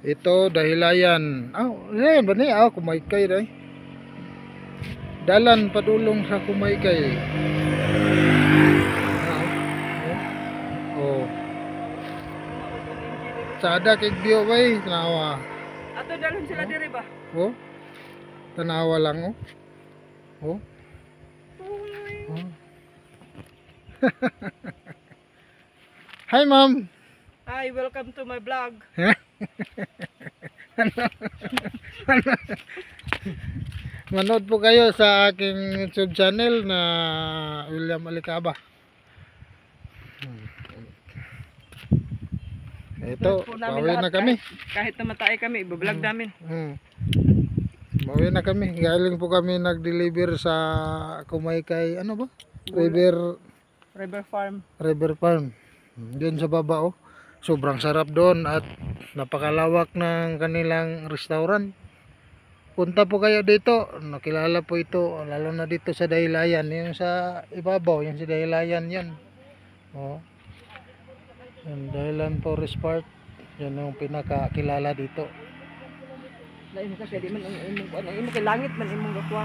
Ito dahilayan. Ayan ba ni? Kumaykay ray. Dalan padulong sa Kumaykay. Oh. Sada kay view bay, tanawa. Ato dalon sila diri ba? Oh. Tanawa lang oh. Oh. Oh. Hi ma'am. Hi, welcome to my vlog. Manood po kayo sa aking YouTube channel na William Alicaba. Ito, pauwi na kami. Kahit namatay kami, i-vlog namin. Pauwi na kami. Galing po kami nag-deliver sa Kumaykay, ano ba? River Farm. River Farm. Doon sa baba oh. Sobrang sarap doon at napakalawak ng kanilang restaurant. Punta po kayo dito. Nakilala po ito, lalo na dito sa Dahilayan. Yung sa ibabaw, yung sa Dahilayan yan. Oh. Yung Dahilan Forest Park. Yan yung pinakakilala dito. Lain mo kasi di man ang imong langit man imong gakuha.